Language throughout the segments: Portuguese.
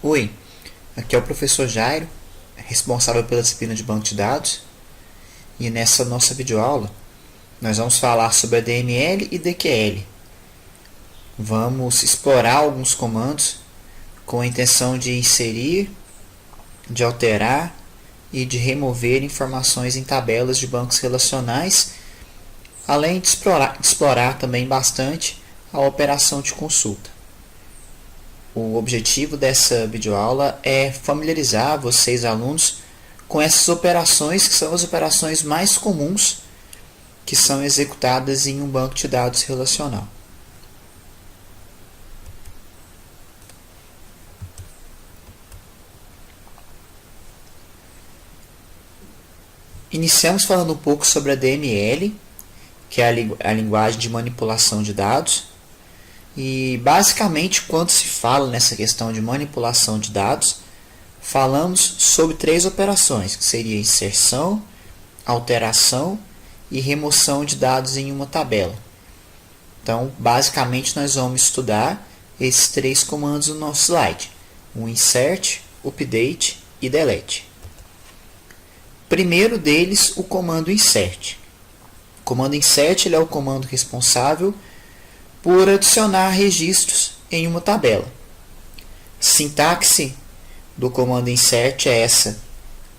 Oi, aqui é o professor Jairo, responsável pela disciplina de banco de dados, e nessa nossa videoaula nós vamos falar sobre a DML e DQL. Vamos explorar alguns comandos com a intenção de inserir, de alterar e de remover informações em tabelas de bancos relacionais, além de explorar também bastante a operação de consulta. O objetivo dessa videoaula é familiarizar vocês, alunos, com essas operações que são as operações mais comuns que são executadas em um banco de dados relacional. Iniciamos falando um pouco sobre a DML, que é a linguagem de manipulação de dados. E basicamente, quando se fala nessa questão de manipulação de dados, falamos sobre três operações, que seria inserção, alteração e remoção de dados em uma tabela. Então, basicamente, nós vamos estudar esses três comandos no nosso slide: o insert, update e delete. Primeiro deles, o comando insert. O comando insert ele é o comando responsável por adicionar registros em uma tabela. Sintaxe do comando insert é essa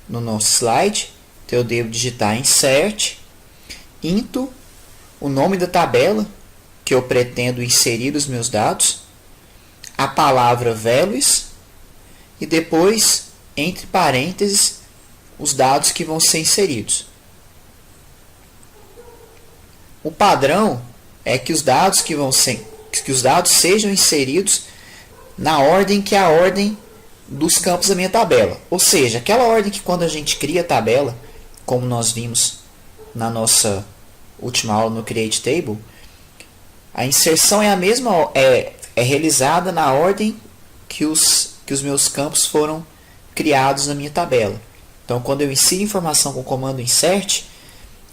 no nosso slide. Então eu devo digitar insert, into, o nome da tabela que eu pretendo inserir os meus dados, a palavra values e depois, entre parênteses, os dados que vão ser inseridos. O padrão é que os dados sejam inseridos na ordem que é a ordem dos campos da minha tabela. Ou seja, aquela ordem que quando a gente cria a tabela, como nós vimos na nossa última aula no Create Table, a inserção é a mesma, é realizada na ordem que os meus campos foram criados na minha tabela. Então, quando eu insiro informação com o comando insert,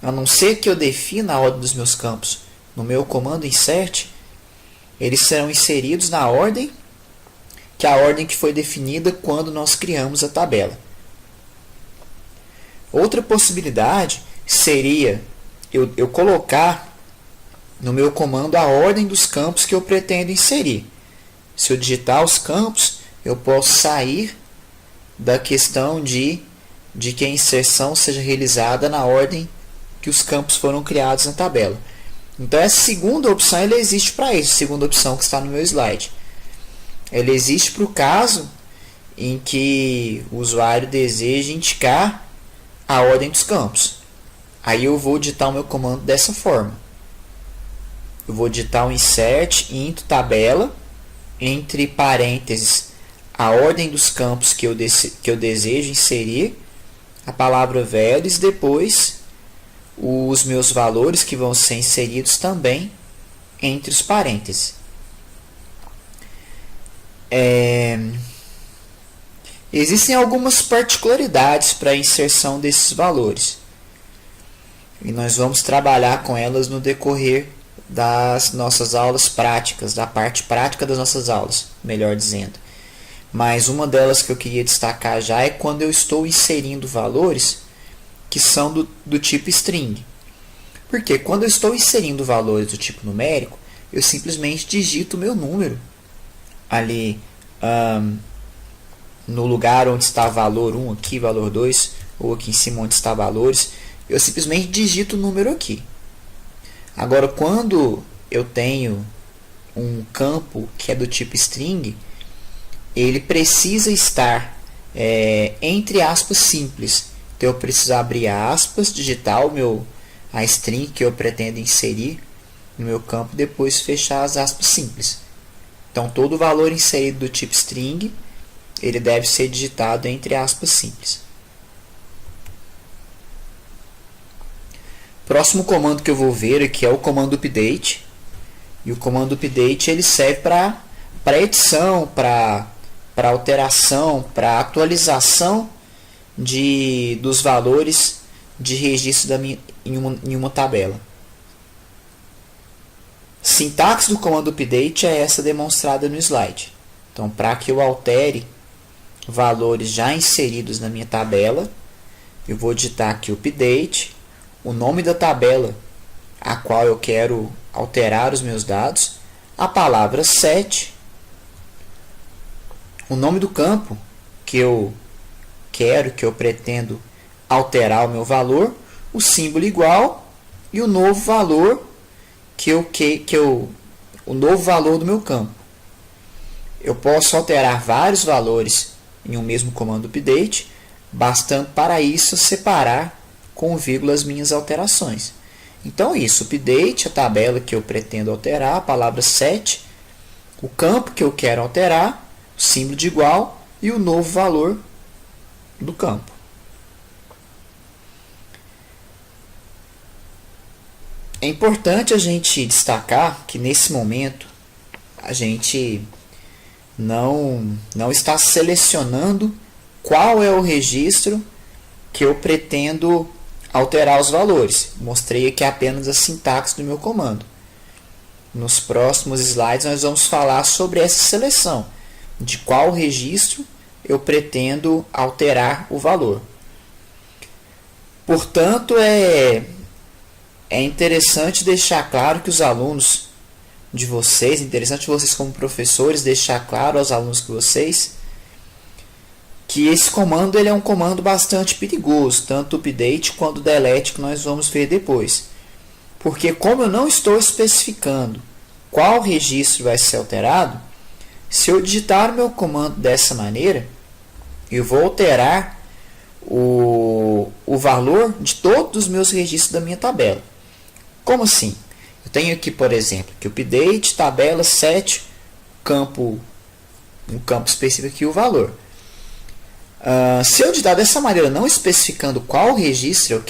a não ser que eu defina a ordem dos meus campos no meu comando insert, eles serão inseridos na ordem que é a ordem que foi definida quando nós criamos a tabela. Outra possibilidade seria eu colocar no meu comando a ordem dos campos que eu pretendo inserir. Se eu digitar os campos, eu posso sair da questão de que a inserção seja realizada na ordem que os campos foram criados na tabela. Então, essa segunda opção ela existe para isso, a segunda opção que está no meu slide. Ela existe para o caso em que o usuário deseja indicar a ordem dos campos. Aí eu vou digitar o meu comando dessa forma. Eu vou digitar o insert into tabela, entre parênteses, a ordem dos campos que eu desejo inserir, a palavra values, depois os meus valores que vão ser inseridos também entre os parênteses. Existem algumas particularidades para a inserção desses valores e nós vamos trabalhar com elas no decorrer das nossas aulas práticas, da parte prática das nossas aulas, melhor dizendo. Mas uma delas que eu queria destacar já é quando eu estou inserindo valores que são do tipo string. Porque quando eu estou inserindo valores do tipo numérico, eu simplesmente digito o meu número ali no lugar onde está valor 1 aqui, valor 2, ou aqui em cima onde está valores, eu simplesmente digito o número aqui. Agora, quando eu tenho um campo que é do tipo string, ele precisa estar entre aspas simples. Então, eu preciso abrir aspas, digitar a string que eu pretendo inserir no meu campo e depois fechar as aspas simples. Então, todo valor inserido do tipo string, ele deve ser digitado entre aspas simples. Próximo comando que eu vou ver aqui é o comando update. E o comando update ele serve para edição, para alteração, para atualização dos valores de registro em uma tabela. Sintaxe do comando update é essa demonstrada no slide. Então, para que eu altere valores já inseridos na minha tabela. Eu vou digitar aqui update, o nome da tabela a qual eu quero alterar os meus dados, a palavra set, o nome do campo que eu pretendo alterar o meu valor, o símbolo igual e o novo valor o novo valor do meu campo. Eu posso alterar vários valores em um mesmo comando update, bastando para isso separar com vírgula as minhas alterações. Então é isso, update, a tabela que eu pretendo alterar, a palavra set, o campo que eu quero alterar, o símbolo de igual e o novo valor do campo. É importante a gente destacar que nesse momento a gente não está selecionando qual é o registro que eu pretendo alterar os valores. Mostrei aqui apenas a sintaxe do meu comando. Nos próximos slides nós vamos falar sobre essa seleção, de qual registro eu pretendo alterar o valor. Portanto, é interessante deixar claro que os alunos de vocês, interessante vocês como professores deixar claro aos alunos de vocês que esse comando ele é um comando bastante perigoso, tanto o update quanto o delete que nós vamos ver depois. Porque como eu não estou especificando qual registro vai ser alterado, se eu digitar o meu comando dessa maneira, eu vou alterar o valor de todos os meus registros da minha tabela. Como assim? Eu tenho aqui, por exemplo, que update, tabela, set, um campo específico aqui, o valor. Se eu digitar dessa maneira, não especificando qual registro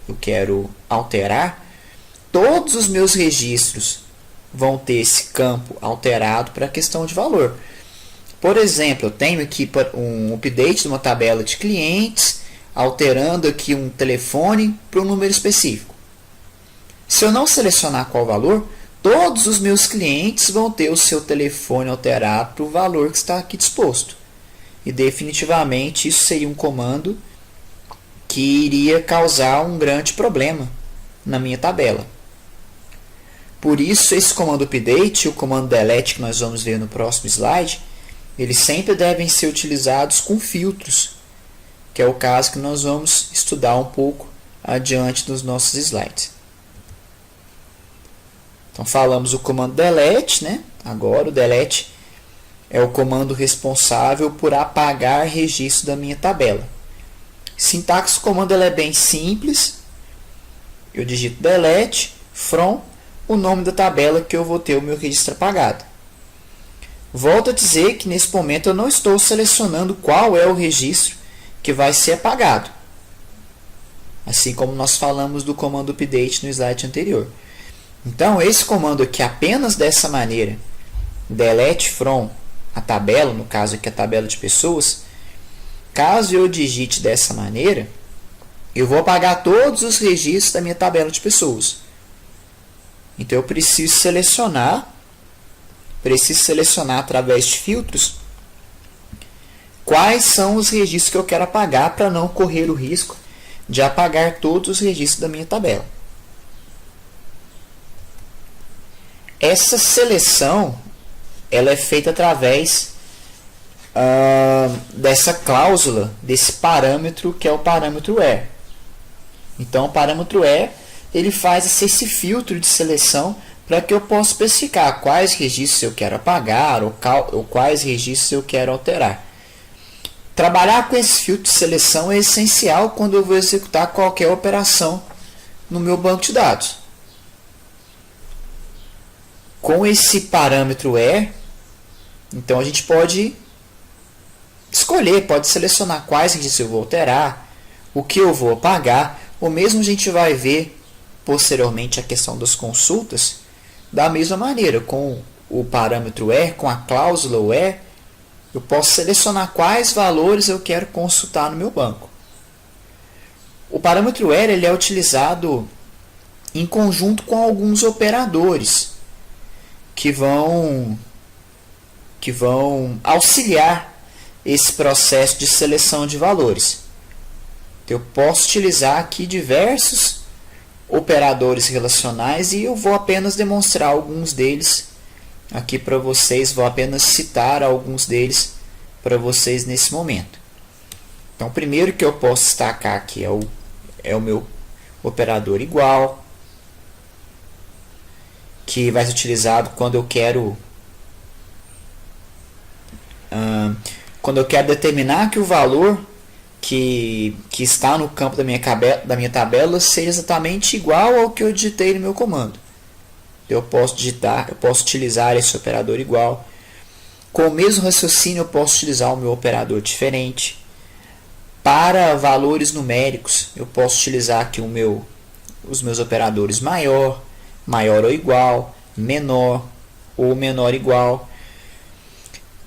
eu quero alterar, todos os meus registros vão ter esse campo alterado para a questão de valor. Por exemplo, eu tenho aqui um update de uma tabela de clientes, alterando aqui um telefone para um número específico. Se eu não selecionar qual valor, todos os meus clientes vão ter o seu telefone alterado para o valor que está aqui disposto. E definitivamente isso seria um comando que iria causar um grande problema na minha tabela. Por isso, esse comando update e o comando delete que nós vamos ver no próximo slide, eles sempre devem ser utilizados com filtros, que é o caso que nós vamos estudar um pouco adiante nos nossos slides. Então, falamos o comando delete, né? Agora o delete é o comando responsável por apagar registro da minha tabela. Sintaxe do comando é bem simples. Eu digito delete from o nome da tabela que eu vou ter o meu registro apagado. Volto a dizer que nesse momento eu não estou selecionando qual é o registro que vai ser apagado. Assim como nós falamos do comando update no slide anterior. Então, esse comando aqui, apenas dessa maneira, delete from a tabela, no caso aqui a tabela de pessoas, caso eu digite dessa maneira, eu vou apagar todos os registros da minha tabela de pessoas. Então, eu preciso selecionar através de filtros quais são os registros que eu quero apagar para não correr o risco de apagar todos os registros da minha tabela. Essa seleção ela é feita através dessa cláusula, desse parâmetro que é o parâmetro where. Então, o parâmetro where ele faz esse filtro de seleção para que eu possa especificar quais registros eu quero apagar ou quais registros eu quero alterar. Trabalhar com esse filtro de seleção é essencial quando eu vou executar qualquer operação no meu banco de dados. Com esse parâmetro where, então a gente pode escolher, pode selecionar quais registros eu vou alterar, o que eu vou apagar, ou mesmo a gente vai ver posteriormente a questão das consultas, da mesma maneira, com o parâmetro where, com a cláusula where, eu posso selecionar quais valores eu quero consultar no meu banco. O parâmetro where ele é utilizado em conjunto com alguns operadores que vão auxiliar esse processo de seleção de valores. Eu posso utilizar aqui diversos operadores relacionais e eu vou apenas demonstrar alguns deles aqui para vocês, vou apenas citar alguns deles para vocês nesse momento. Então, o primeiro que eu posso destacar aqui é o meu operador igual, que vai ser utilizado quando eu quero determinar que o valor que está no campo da minha tabela seja exatamente igual ao que eu digitei no meu comando. Eu posso utilizar esse operador igual. Com o mesmo raciocínio, eu posso utilizar o meu operador diferente. Para valores numéricos, eu posso utilizar aqui os meus operadores maior ou igual, menor ou menor igual.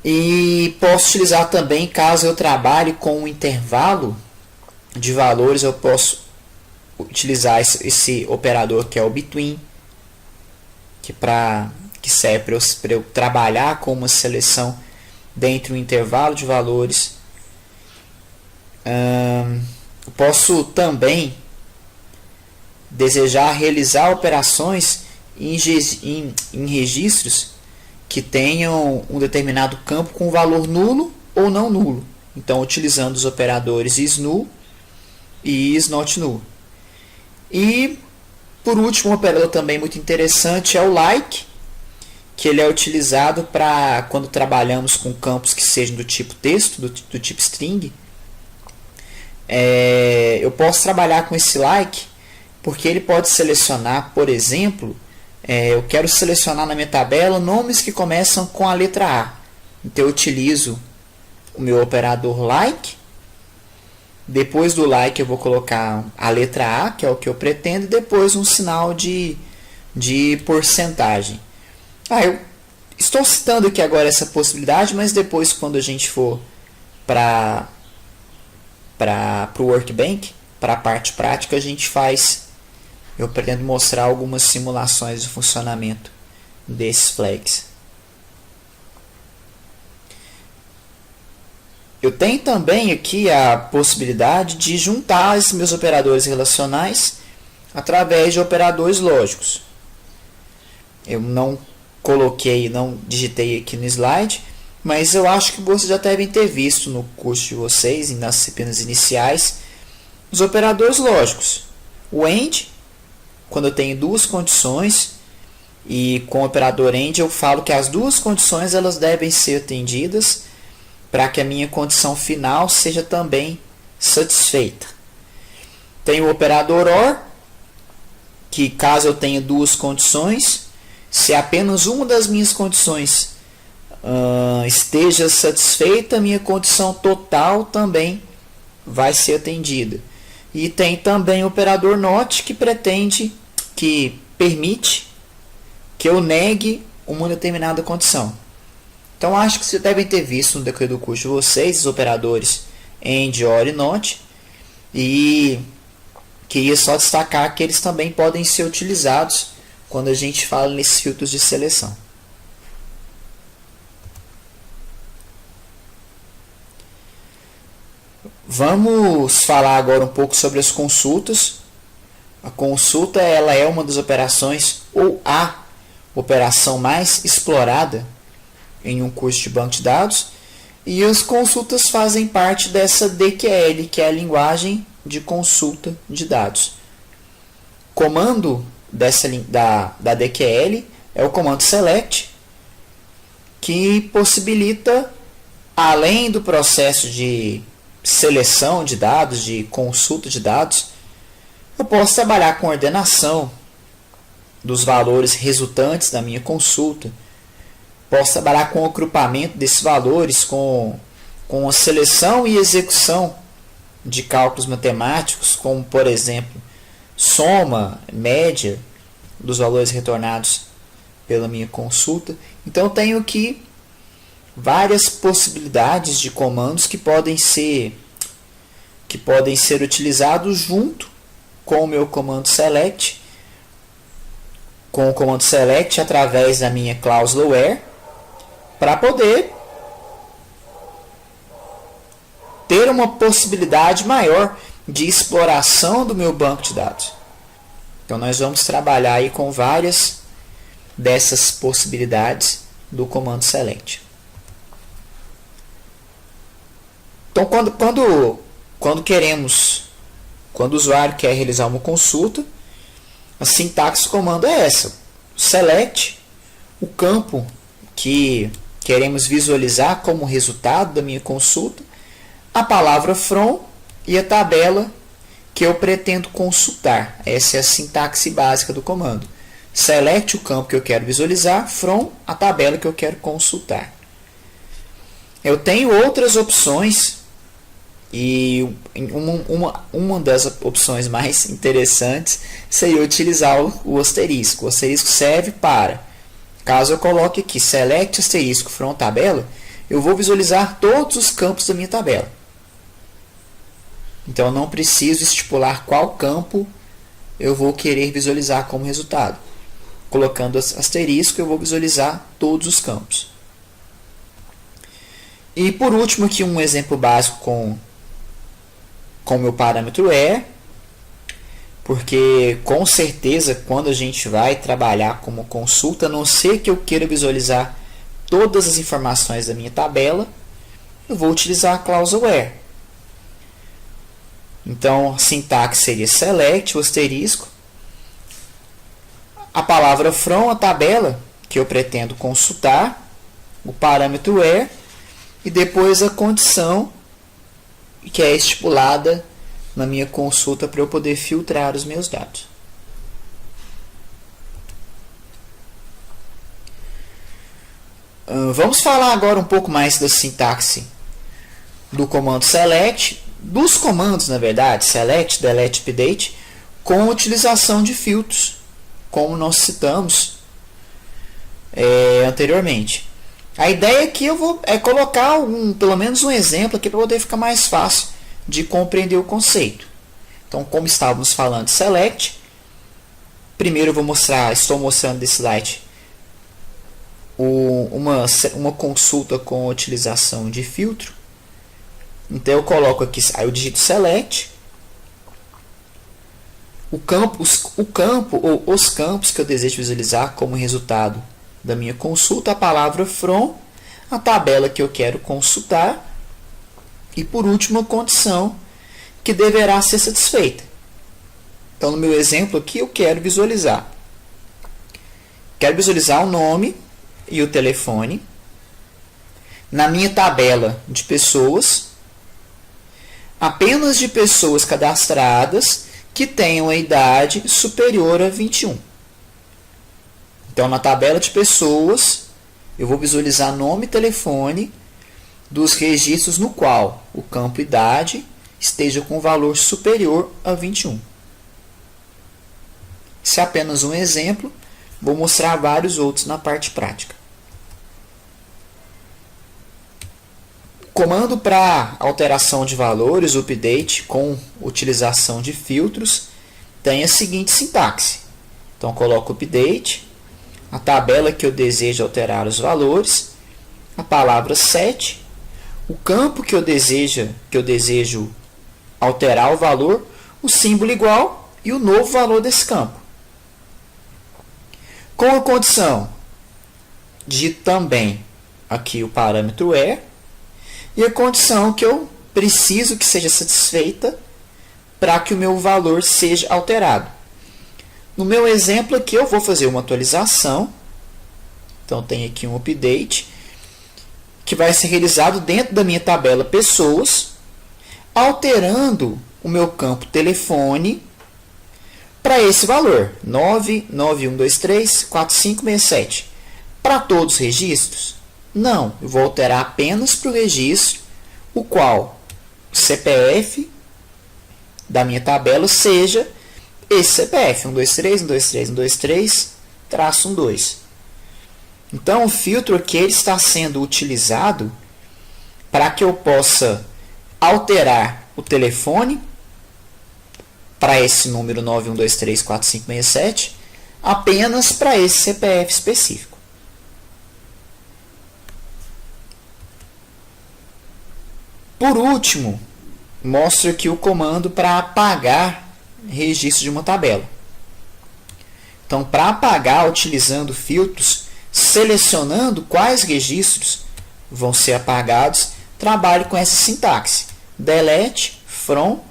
E posso utilizar também, caso eu trabalhe com um intervalo de valores, eu posso utilizar esse operador que é o between, que serve para eu trabalhar com uma seleção dentro de um intervalo de valores. Posso também desejar realizar operações em registros que tenham um determinado campo com valor nulo ou não nulo. Então, utilizando os operadores isNull e isNotNull. E, por último, um operador também muito interessante é o like, que ele é utilizado para quando trabalhamos com campos que sejam do tipo texto, do tipo string. Eu posso trabalhar com esse like porque ele pode selecionar, por exemplo, eu quero selecionar na minha tabela nomes que começam com a letra A. Então eu utilizo o meu operador like. Depois do like eu vou colocar a letra A, que é o que eu pretendo, e depois um sinal de porcentagem. Eu estou citando aqui agora essa possibilidade, mas depois, quando a gente for para o Workbench, para a parte prática, a gente faz. Eu pretendo mostrar algumas simulações de funcionamento desses flags. Eu tenho também aqui a possibilidade de juntar esses meus operadores relacionais através de operadores lógicos. Eu não digitei aqui no slide, mas eu acho que vocês já devem ter visto no curso de vocês, nas disciplinas iniciais, os operadores lógicos. O AND, quando eu tenho duas condições, e com o operador AND eu falo que as duas condições elas devem ser atendidas para que a minha condição final seja também satisfeita. Tem o operador OR, que caso eu tenha duas condições, se apenas uma das minhas condições esteja satisfeita, a minha condição total também vai ser atendida. E tem também o operador NOT, que permite que eu negue uma determinada condição. Então, acho que vocês devem ter visto no decorrer do curso de vocês os operadores AND, OR e NOT. E queria só destacar que eles também podem ser utilizados quando a gente fala nesses filtros de seleção. Vamos falar agora um pouco sobre as consultas. A consulta ela é uma das operações, ou a operação mais explorada em um curso de banco de dados. E as consultas fazem parte dessa DQL, que é a linguagem de consulta de dados. Comando da DQL é o comando select, que possibilita, além do processo de seleção de dados, de consulta de dados, eu posso trabalhar com ordenação dos valores resultantes da minha consulta. Posso trabalhar com o agrupamento desses valores, com a seleção e execução de cálculos matemáticos, como, por exemplo, soma, média dos valores retornados pela minha consulta. Então, eu tenho aqui várias possibilidades de comandos que podem ser utilizados junto com o meu comando select, com o comando select através da minha cláusula where, para poder ter uma possibilidade maior de exploração do meu banco de dados. Então, nós vamos trabalhar aí com várias dessas possibilidades do comando select. Então, quando o usuário quer realizar uma consulta, a sintaxe do comando é essa: select, o campo que queremos visualizar como resultado da minha consulta, a palavra from e a tabela que eu pretendo consultar. Essa é a sintaxe básica do comando. Select, o campo que eu quero visualizar, from, a tabela que eu quero consultar. Eu tenho outras opções, e uma das opções mais interessantes seria utilizar o asterisco. O asterisco serve para, caso eu coloque aqui select asterisco from tabela, eu vou visualizar todos os campos da minha tabela. Então, eu não preciso estipular qual campo eu vou querer visualizar como resultado. Colocando asterisco, eu vou visualizar todos os campos. E por último, aqui um exemplo básico com o meu parâmetro é, porque com certeza quando a gente vai trabalhar como consulta, a não ser que eu queira visualizar todas as informações da minha tabela, eu vou utilizar a cláusula where. Então, a sintaxe seria select, o asterisco, a palavra from, a tabela que eu pretendo consultar, o parâmetro where, e depois a condição que é estipulada na minha consulta para eu poder filtrar os meus dados. Vamos falar agora um pouco mais da sintaxe do comando select, dos comandos, na verdade, select, delete, update, com utilização de filtros, como nós citamos anteriormente. A ideia aqui é colocar pelo menos um exemplo aqui para poder ficar mais fácil de compreender o conceito. Então, como estávamos falando de select, primeiro eu estou mostrando nesse slide uma consulta com utilização de filtro. Então, eu coloco aqui, aí eu digito select, o campo ou os campos que eu desejo visualizar como resultado da minha consulta, a palavra from, a tabela que eu quero consultar e, por último, a condição que deverá ser satisfeita. Então, no meu exemplo aqui, eu quero visualizar o nome e o telefone na minha tabela de pessoas, apenas de pessoas cadastradas que tenham a idade superior a 21. Então, na tabela de pessoas, eu vou visualizar nome e telefone dos registros no qual o campo idade esteja com valor superior a 21. Esse é apenas um exemplo, vou mostrar vários outros na parte prática. Comando para alteração de valores, update, com utilização de filtros, tem a seguinte sintaxe. Então, coloco update, a tabela que eu desejo alterar os valores, a palavra set, o campo que eu desejo alterar o valor, o símbolo igual e o novo valor desse campo. Com a condição, digito também aqui o parâmetro where, e a condição que eu preciso que seja satisfeita para que o meu valor seja alterado. No meu exemplo aqui, eu vou fazer uma atualização. Então, tem aqui um update, que vai ser realizado dentro da minha tabela pessoas, alterando o meu campo telefone para esse valor, 991234567. Para todos os registros? Não, eu vou alterar apenas para o registro, o qual o CPF da minha tabela seja esse CPF, 123.123.123-12. Então, o filtro aqui ele está sendo utilizado para que eu possa alterar o telefone para esse número 991234567 apenas para esse CPF específico. Por último, mostro aqui o comando para apagar registro de uma tabela. Então, para apagar utilizando filtros, selecionando quais registros vão ser apagados, trabalho com essa sintaxe. Delete from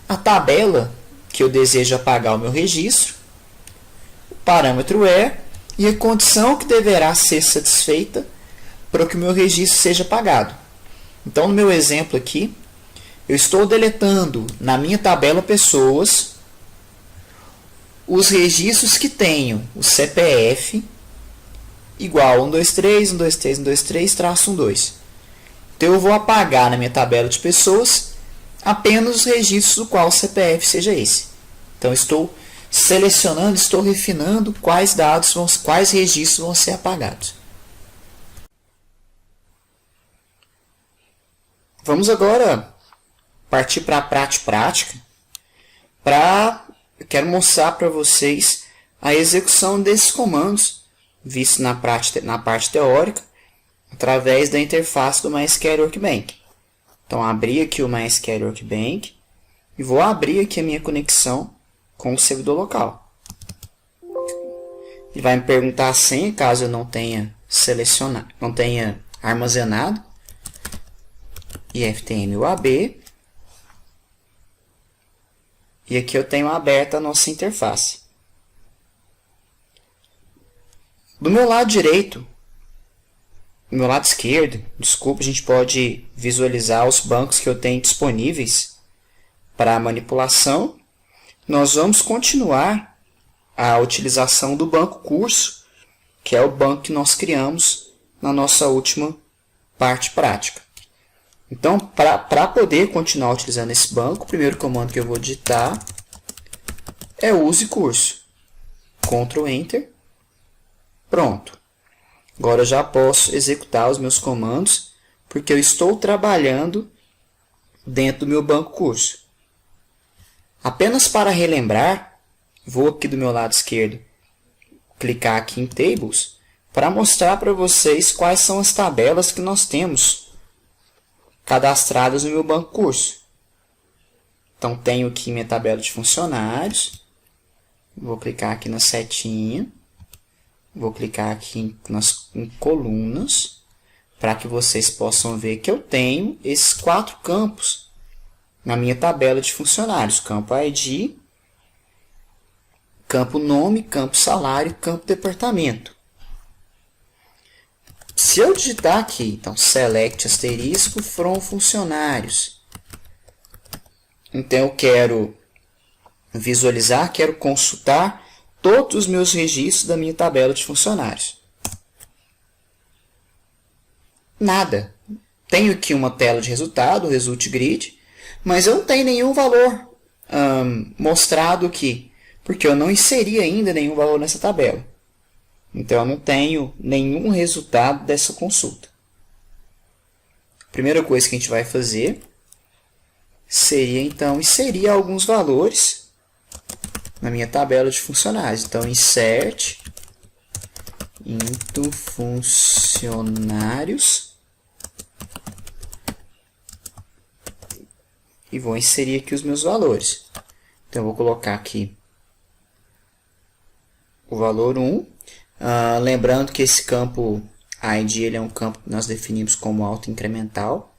a tabela que eu desejo apagar o meu registro, o parâmetro where e a condição que deverá ser satisfeita para que o meu registro seja apagado. Então, no meu exemplo aqui, eu estou deletando na minha tabela pessoas os registros que tenham o CPF igual 123, 123, 123, traço 12. Então, eu vou apagar na minha tabela de pessoas apenas os registros do qual o CPF seja esse. Então, estou selecionando, estou refinando quais registros vão ser apagados. Vamos agora partir para a prática. Eu quero mostrar para vocês a execução desses comandos, visto na parte teórica, através da interface do MySQL Workbench. Então, abri aqui o MySQL Workbench e vou abrir aqui a minha conexão com o servidor local. Ele vai me perguntar a senha, caso eu não tenha selecionado, não tenha armazenado. IFTM UAB. E aqui eu tenho aberta a nossa interface. Do meu lado direito, do meu lado esquerdo, desculpa, a gente pode visualizar os bancos que eu tenho disponíveis para manipulação. Nós vamos continuar a utilização do banco curso, que é o banco que nós criamos na nossa última parte prática. Então, para poder continuar utilizando esse banco, o primeiro comando que eu vou digitar é use curso. Ctrl Enter. Pronto. Agora eu já posso executar os meus comandos, porque eu estou trabalhando dentro do meu banco curso. Apenas para relembrar, vou aqui do meu lado esquerdo, clicar aqui em Tables, para mostrar para vocês quais são as tabelas que nós temos cadastradas no meu banco curso. Então, tenho aqui minha tabela de funcionários. Vou clicar aqui na setinha. Vou clicar aqui em colunas, para que vocês possam ver que eu tenho esses 4 campos na minha tabela de funcionários. Campo ID, campo nome, campo salário, campo departamento. Se eu digitar aqui, então, select asterisco from funcionários. Então, eu quero visualizar, quero consultar todos os meus registros da minha tabela de funcionários. Nada. Tenho aqui uma tela de resultado, o Result Grid, mas eu não tenho nenhum valor mostrado aqui, porque eu não inseri ainda nenhum valor nessa tabela. Então, eu não tenho nenhum resultado dessa consulta. A primeira coisa que a gente vai fazer seria, então, inserir alguns valores na minha tabela de funcionários. Então, insert into funcionários e vou inserir aqui os meus valores. Então, eu vou colocar aqui o valor 1. Lembrando que esse campo ID ele é um campo que nós definimos como auto-incremental.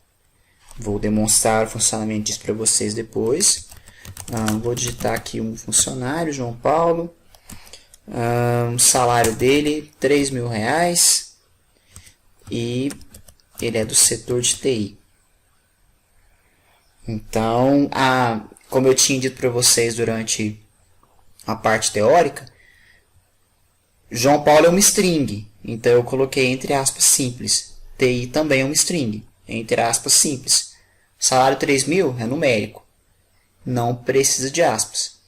Vou demonstrar o funcionamento disso para vocês depois. Vou digitar aqui um funcionário, João Paulo. O salário dele, R$3.000. E ele é do setor de TI. Então, como eu tinha dito para vocês durante a parte teórica, João Paulo é uma string, então eu coloquei entre aspas simples. TI também é uma string, entre aspas simples. Salário 3.000 é numérico, não precisa de aspas.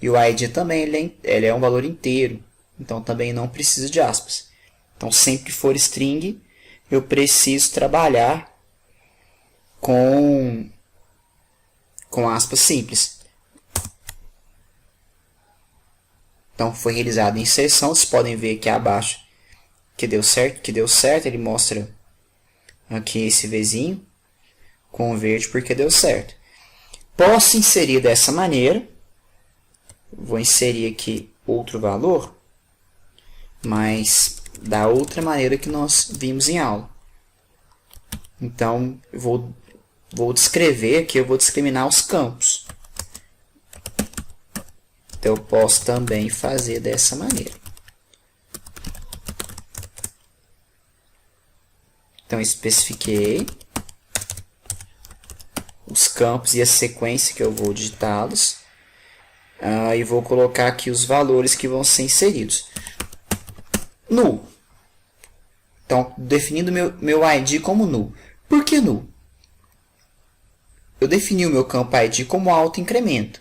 E o ID também ele é um valor inteiro, então também não precisa de aspas. Então sempre que for string, eu preciso trabalhar com aspas simples. Então, foi realizada a inserção. Vocês podem ver aqui abaixo que deu certo. Ele mostra aqui esse Vzinho com verde porque deu certo. Posso inserir dessa maneira. Vou inserir aqui outro valor, mas da outra maneira que nós vimos em aula. Então, eu vou descrever aqui, eu vou discriminar os campos. Então, eu posso também fazer dessa maneira. Então, eu especifiquei os campos e a sequência que eu vou digitá-los. E vou colocar aqui os valores que vão ser inseridos. Null. Então, definindo meu ID como null. Por que null? Eu defini o meu campo ID como autoincremento.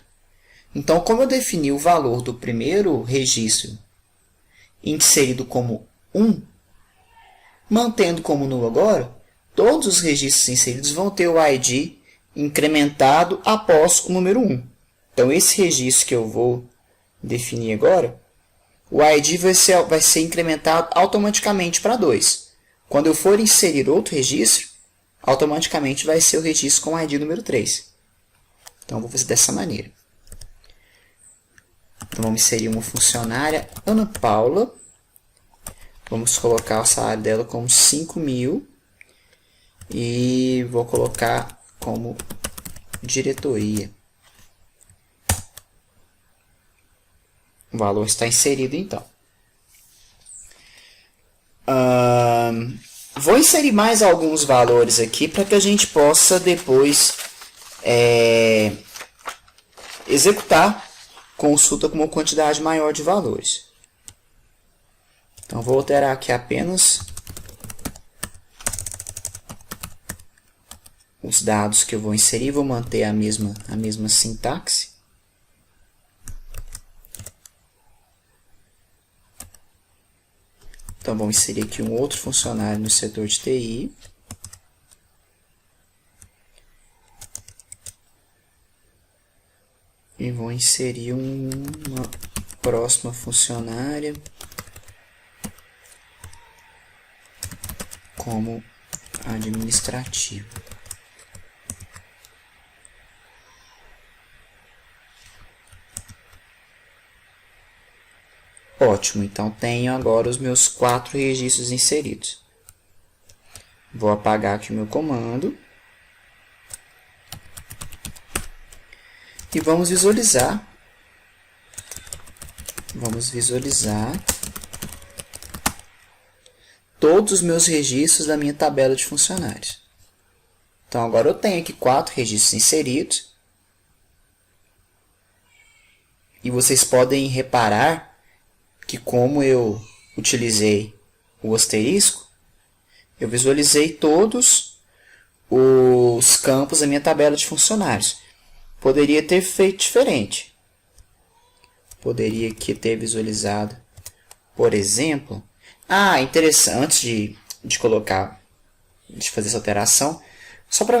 Então, como eu defini o valor do primeiro registro inserido como 1, mantendo como null agora, todos os registros inseridos vão ter o ID incrementado após o número 1. Então, esse registro que eu vou definir agora, o ID vai ser incrementado automaticamente para 2. Quando eu for inserir outro registro, automaticamente vai ser o registro com o ID número 3. Então, eu vou fazer dessa maneira. Então, vamos inserir uma funcionária, Ana Paula. Vamos colocar o salário dela como 5.000. E vou colocar como diretoria. O valor está inserido, então. Vou inserir mais alguns valores aqui para que a gente possa depois executar consulta com uma quantidade maior de valores. Então, vou alterar aqui apenas os dados que eu vou inserir. Vou manter a mesma sintaxe. Então, vamos inserir aqui um outro funcionário no setor de TI. E vou inserir uma próxima funcionária como administrativo. Ótimo, então tenho agora os meus 4 registros inseridos. Vou apagar aqui o meu comando. E vamos visualizar. Vamos visualizar todos os meus registros da minha tabela de funcionários. Então, agora eu tenho aqui 4 registros inseridos. E vocês podem reparar que como eu utilizei o asterisco, eu visualizei todos os campos da minha tabela de funcionários. Poderia ter feito diferente. Poderia aqui ter visualizado, por exemplo... interessante de fazer essa alteração, só para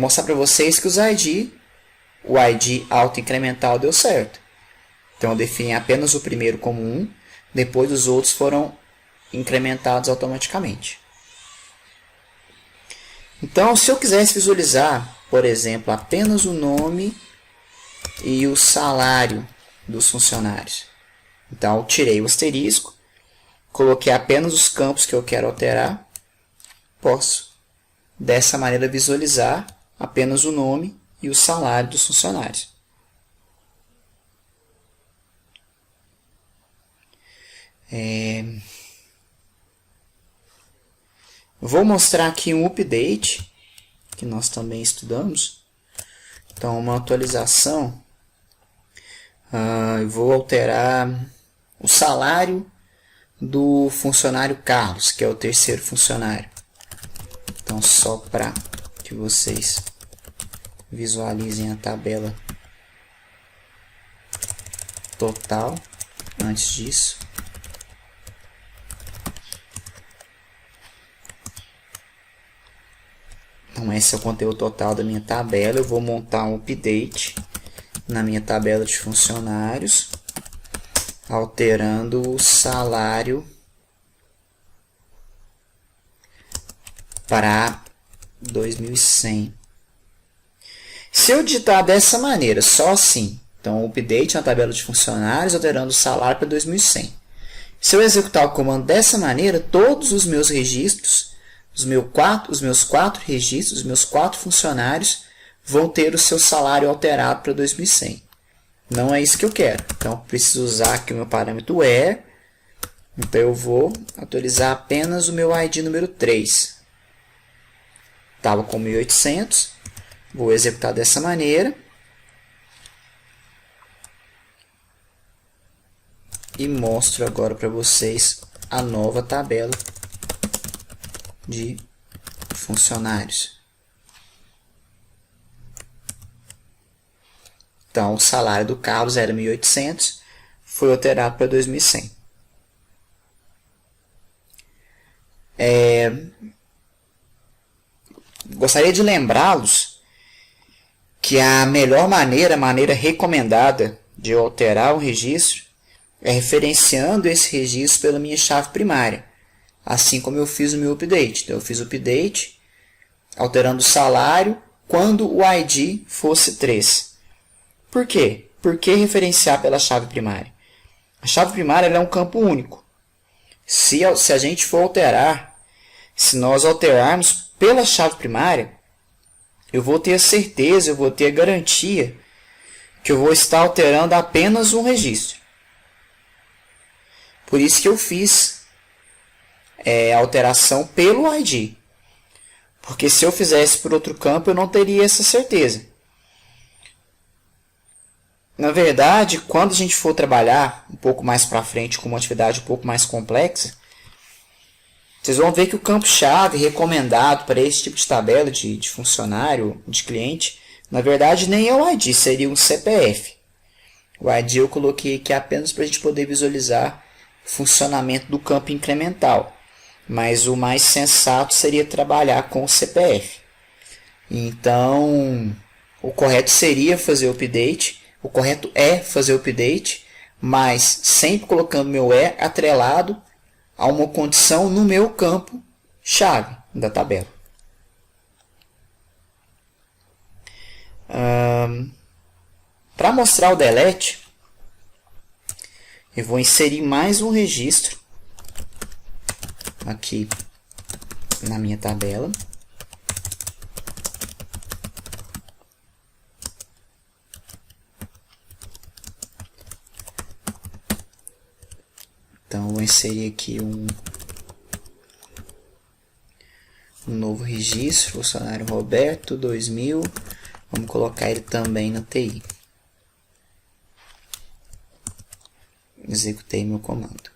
mostrar para vocês que o ID autoincremental deu certo. Então, eu defini apenas o primeiro como 1, depois os outros foram incrementados automaticamente. Então, se eu quisesse visualizar, por exemplo, apenas o nome e o salário dos funcionários, então, eu tirei o asterisco, coloquei apenas os campos que eu quero alterar, posso, dessa maneira, visualizar apenas o nome e o salário dos funcionários. Vou mostrar aqui um update, que nós também estudamos. Então, uma atualização. Eu vou alterar o salário do funcionário Carlos, que é o terceiro funcionário. Então, só para que vocês visualizem a tabela total antes disso. Então, esse é o conteúdo total da minha tabela. Eu vou montar um update na minha tabela de funcionários, alterando o salário para 2.100. Se eu digitar dessa maneira, só assim, então update na tabela de funcionários, alterando o salário para 2100. Se eu executar o comando dessa maneira, todos os meus registros, os meus 4 registros, os meus 4 funcionários, vão ter o seu salário alterado para 2100. Não é isso que eu quero. Então, eu preciso usar aqui o meu parâmetro where. Então, eu vou atualizar apenas o meu ID número 3. Estava com 1800. Vou executar dessa maneira. E mostro agora para vocês a nova tabela de funcionários. Então, o salário do Carlos era 1.800, foi alterado para 2.100. Gostaria de lembrá-los que a melhor maneira, a maneira recomendada de eu alterar o registro é referenciando esse registro pela minha chave primária, assim como eu fiz o meu update. Então, eu fiz o update alterando o salário quando o ID fosse 3. Por quê? Por que referenciar pela chave primária? A chave primária ela é um campo único. Se a gente for alterar, se nós alterarmos pela chave primária, eu vou ter a certeza, eu vou ter a garantia que eu vou estar alterando apenas um registro. Por isso que eu fiz a alteração pelo ID. Porque se eu fizesse por outro campo, eu não teria essa certeza. Na verdade, quando a gente for trabalhar um pouco mais para frente com uma atividade um pouco mais complexa, vocês vão ver que o campo-chave recomendado para esse tipo de tabela de funcionário, de cliente, na verdade nem é o ID, seria um CPF. O ID eu coloquei aqui apenas para a gente poder visualizar o funcionamento do campo incremental. Mas o mais sensato seria trabalhar com o CPF. Então, o correto seria fazer o update. O correto é fazer o update, mas sempre colocando meu atrelado a uma condição no meu campo chave da tabela. Para mostrar o delete, eu vou inserir mais um registro aqui na minha tabela. Então, vou inserir aqui um novo registro, funcionário Roberto 2000. Vamos colocar ele também na TI. Executei meu comando.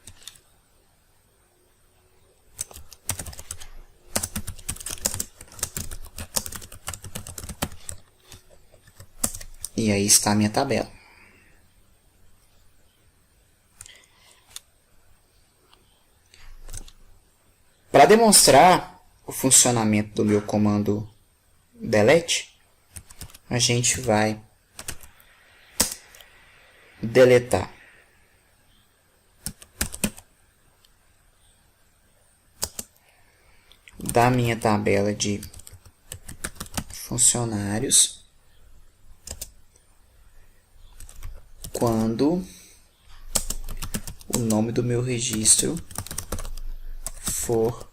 E aí está a minha tabela. Para demonstrar o funcionamento do meu comando delete, a gente vai deletar da minha tabela de funcionários quando o nome do meu registro for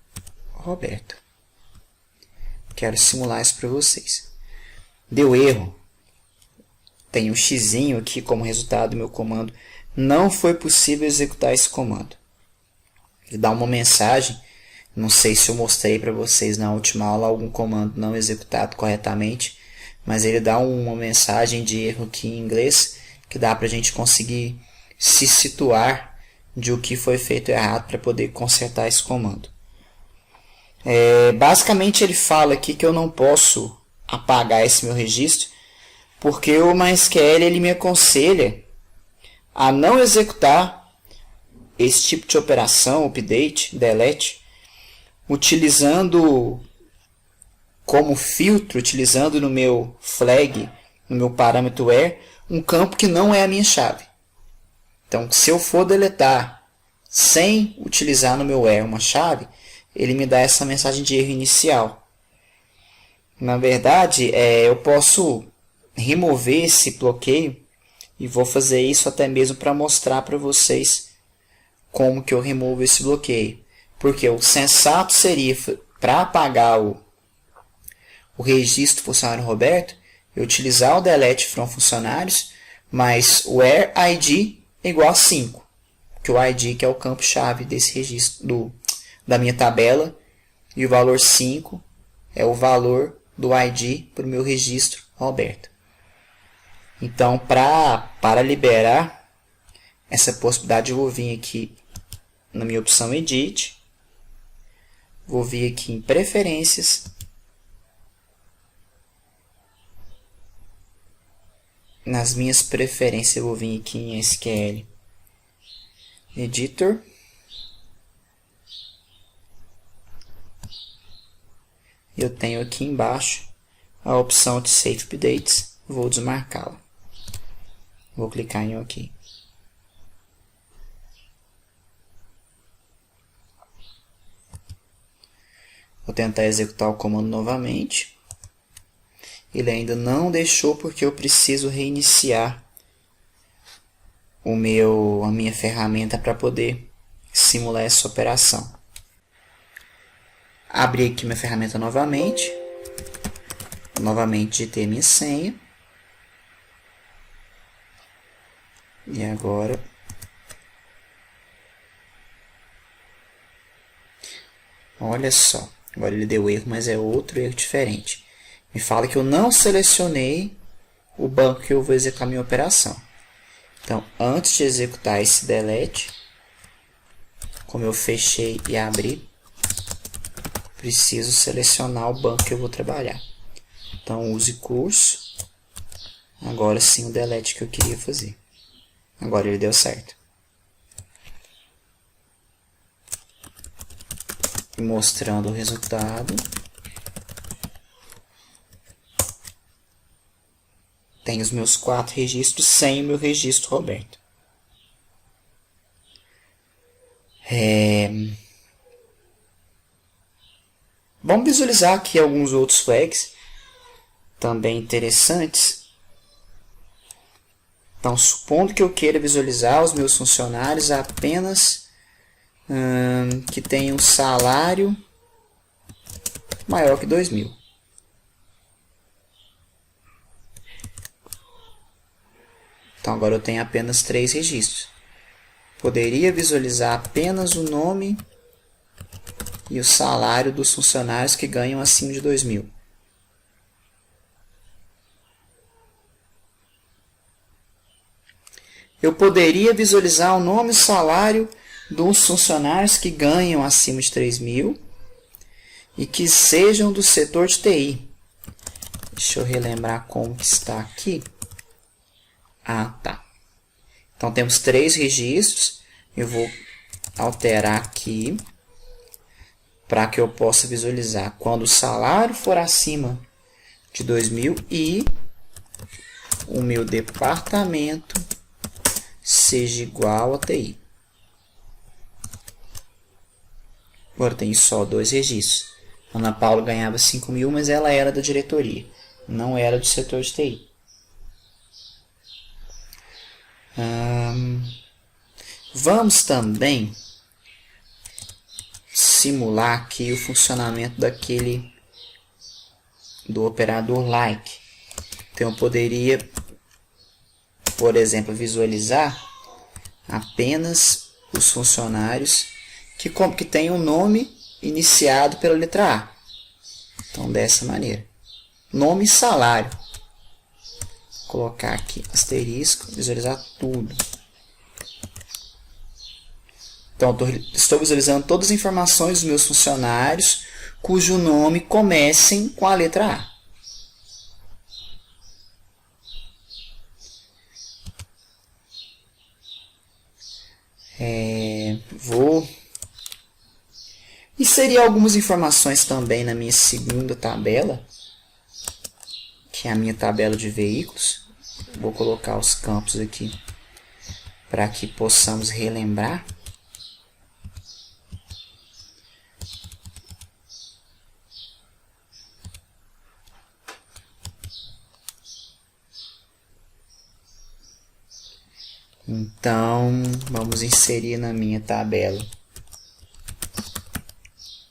Roberto. Quero simular isso para vocês. Deu erro. Tem um xizinho aqui como resultado do meu comando. Não foi possível executar esse comando. Ele dá uma mensagem. Não sei se eu mostrei para vocês na última aula algum comando não executado corretamente. Mas ele dá uma mensagem de erro aqui em inglês que dá para a gente conseguir se situar de o que foi feito errado para poder consertar esse comando. Basicamente ele fala aqui que eu não posso apagar esse meu registro porque o MySQL ele me aconselha a não executar esse tipo de operação, update, delete, utilizando como filtro, utilizando no meu flag, no meu parâmetro where, um campo que não é a minha chave. Então, se eu for deletar sem utilizar no meu where uma chave, ele me dá essa mensagem de erro inicial. Na verdade, eu posso remover esse bloqueio e vou fazer isso até mesmo para mostrar para vocês como que eu removo esse bloqueio. Porque o sensato seria, para apagar o registro funcionário Roberto, eu utilizar o delete from funcionários, mas o where id é igual a 5, que o id que é o campo-chave desse registro da minha tabela, e o valor 5 é o valor do id para o meu registro Roberto. Então, para liberar essa possibilidade, eu vou vir aqui na minha opção Edit, vou vir aqui em Preferências, nas minhas preferências eu vou vir aqui em SQL Editor, eu tenho aqui embaixo a opção de Save Updates, vou desmarcá-la, vou clicar em OK. Vou tentar executar o comando novamente. Ele ainda não deixou porque eu preciso reiniciar a minha ferramenta para poder simular essa operação. Abri aqui minha ferramenta novamente. Novamente digitei minha senha. E agora olha só. Agora ele deu erro, mas é outro erro diferente. Me fala que eu não selecionei o banco que eu vou executar a minha operação. Então, antes de executar esse delete, como eu fechei e abri, preciso selecionar o banco que eu vou trabalhar. Então, use curso. Agora sim o delete que eu queria fazer. Agora ele deu certo. E mostrando o resultado. Tem os meus 4 registros sem o meu registro Roberto. Vamos visualizar aqui alguns outros flags também interessantes. Então, supondo que eu queira visualizar os meus funcionários apenas que tenham um salário maior que 2.000. Então, agora eu tenho apenas 3 registros. Poderia visualizar apenas o nome e o salário dos funcionários que ganham acima de 2.000. Eu poderia visualizar o nome e o salário dos funcionários que ganham acima de 3.000 e que sejam do setor de TI. Deixa eu relembrar como que está aqui. Ah, tá. Então, temos 3 registros. Eu vou alterar aqui para que eu possa visualizar quando o salário for acima de 2.000 e o meu departamento seja igual a TI. Agora tem só 2 registros. Ana Paula ganhava 5.000, mas ela era da diretoria, não era do setor de TI. Vamos também simular aqui o funcionamento do operador like. Então eu poderia, por exemplo, visualizar apenas os funcionários que têm um nome iniciado pela letra A. Então, dessa maneira. Nome e salário. Vou colocar aqui asterisco, visualizar tudo. Então, estou visualizando todas as informações dos meus funcionários cujo nome comecem com a letra A. E seria algumas informações também na minha segunda tabela, que é a minha tabela de veículos. Vou colocar os campos aqui para que possamos relembrar. Então, vamos inserir na minha tabela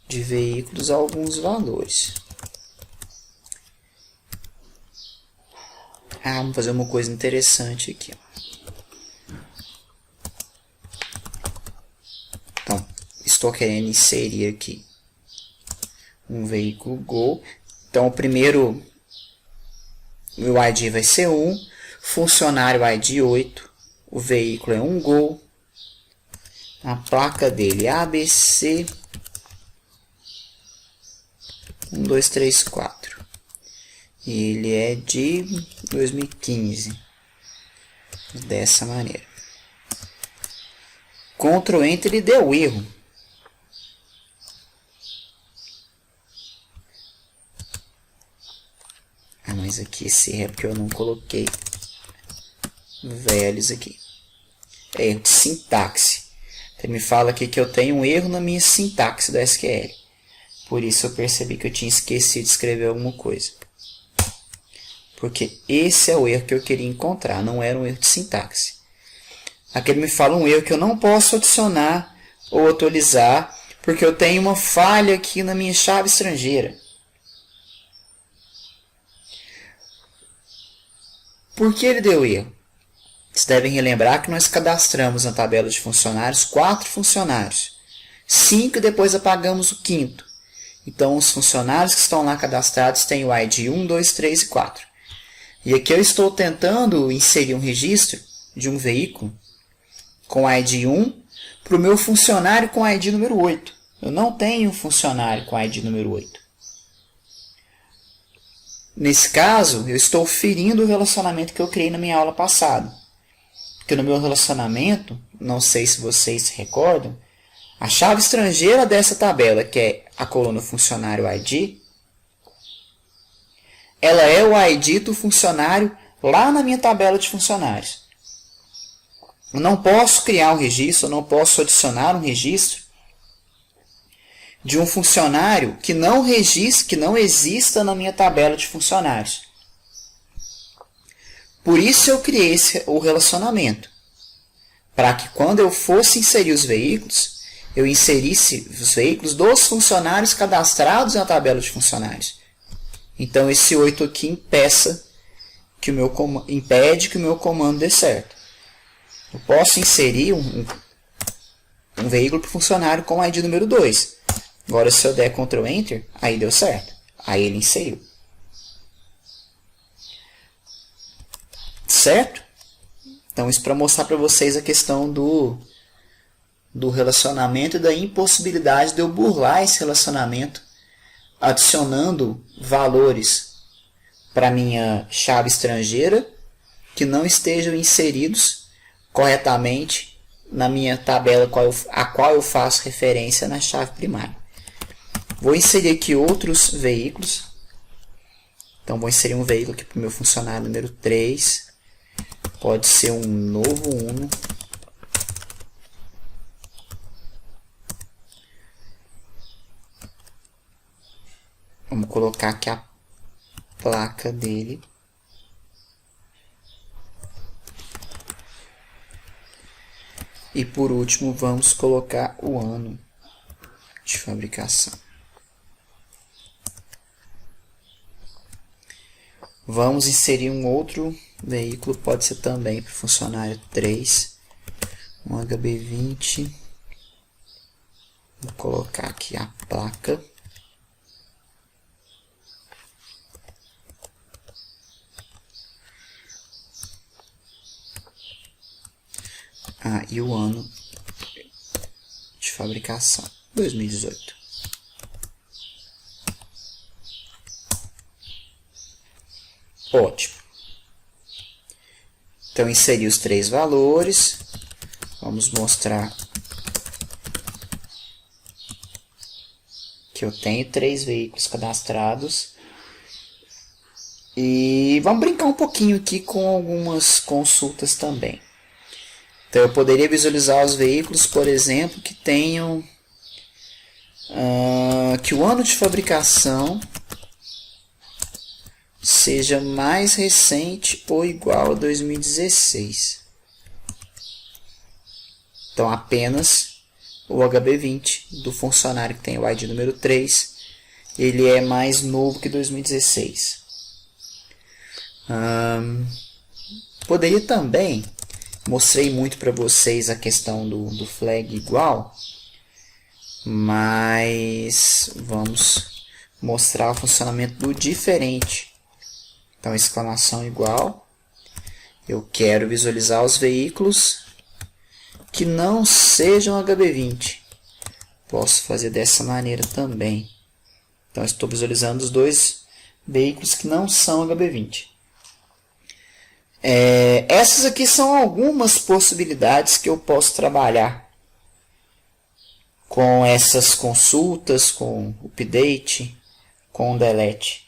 de veículos alguns valores. Vamos fazer uma coisa interessante aqui. Então, estou querendo inserir aqui um veículo Gol. Então, o primeiro, meu ID vai ser 1, funcionário ID 8, o veículo é um Gol, a placa dele é ABC 1234. E ele é de 2015. Dessa maneira. Ctrl Enter, ele deu erro. Mas aqui esse erro é porque eu não coloquei velhos aqui. É erro de sintaxe. Ele me fala aqui que eu tenho um erro na minha sintaxe do SQL. Por isso eu percebi que eu tinha esquecido de escrever alguma coisa. Porque esse é o erro que eu queria encontrar, não era um erro de sintaxe. Aqui ele me fala um erro que eu não posso adicionar ou atualizar, porque eu tenho uma falha aqui na minha chave estrangeira. Por que ele deu erro? Vocês devem relembrar que nós cadastramos na tabela de funcionários 4 funcionários. 5 e depois apagamos o 5º. Então, os funcionários que estão lá cadastrados têm o ID 1, 2, 3 e 4. E aqui eu estou tentando inserir um registro de um veículo com ID 1 para o meu funcionário com ID número 8. Eu não tenho um funcionário com ID número 8. Nesse caso, eu estou ferindo o relacionamento que eu criei na minha aula passada. Porque no meu relacionamento, não sei se vocês se recordam, a chave estrangeira dessa tabela, que é a coluna funcionário ID, ela é o ID do funcionário lá na minha tabela de funcionários. Eu não posso criar um registro, eu não posso adicionar um registro de um funcionário que não exista na minha tabela de funcionários. Por isso eu criei o relacionamento. Para que quando eu fosse inserir os veículos, eu inserisse os veículos dos funcionários cadastrados na tabela de funcionários. Então, esse 8 aqui impede que o meu comando dê certo. Eu posso inserir um veículo para o funcionário com o ID número 2. Agora, se eu der Ctrl Enter, aí deu certo. Aí ele inseriu. Certo? Então, isso para mostrar para vocês a questão do relacionamento e da impossibilidade de eu burlar esse relacionamento adicionando valores para minha chave estrangeira que não estejam inseridos corretamente na minha tabela a qual eu faço referência na chave primária. Vou inserir aqui outros veículos. Então, vou inserir um veículo aqui para o meu funcionário número 3. Pode ser um novo Uno. Vamos colocar aqui a placa dele. E por último, vamos colocar o ano de fabricação. Vamos inserir um outro veículo, pode ser também para o funcionário 3, um HB20. Vou colocar aqui a placa. E o ano de fabricação, 2018. Ótimo. Então, inseri os 3 valores. Vamos mostrar que eu tenho 3 veículos cadastrados. E vamos brincar um pouquinho aqui com algumas consultas também. Então, eu poderia visualizar os veículos, por exemplo, que tenham que o ano de fabricação seja mais recente ou igual a 2016. Então, apenas o HB20 do funcionário que tem o ID número 3, ele é mais novo que 2016. Poderia também, mostrei muito para vocês a questão do flag igual, mas vamos mostrar o funcionamento do diferente. Então, exclamação igual, eu quero visualizar os veículos que não sejam HB20. Posso fazer dessa maneira também. Então, estou visualizando os dois veículos que não são HB20. Essas aqui são algumas possibilidades que eu posso trabalhar com essas consultas, com update, com delete.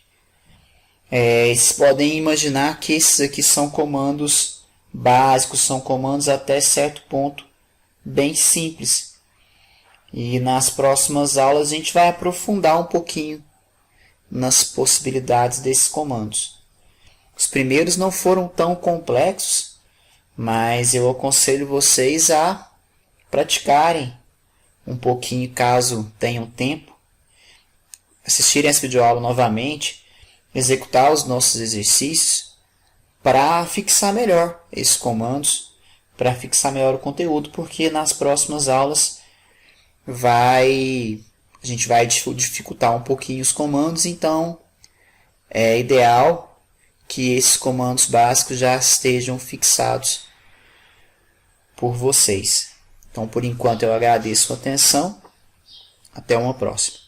Vocês podem imaginar que esses aqui são comandos básicos, são comandos até certo ponto bem simples. E nas próximas aulas a gente vai aprofundar um pouquinho nas possibilidades desses comandos. Os primeiros não foram tão complexos, mas eu aconselho vocês a praticarem um pouquinho caso tenham tempo, assistirem essa videoaula novamente, executar os nossos exercícios para fixar melhor esses comandos, para fixar melhor o conteúdo, porque nas próximas aulas a gente vai dificultar um pouquinho os comandos, então é ideal que esses comandos básicos já estejam fixados por vocês. Então, por enquanto, eu agradeço a atenção. Até uma próxima.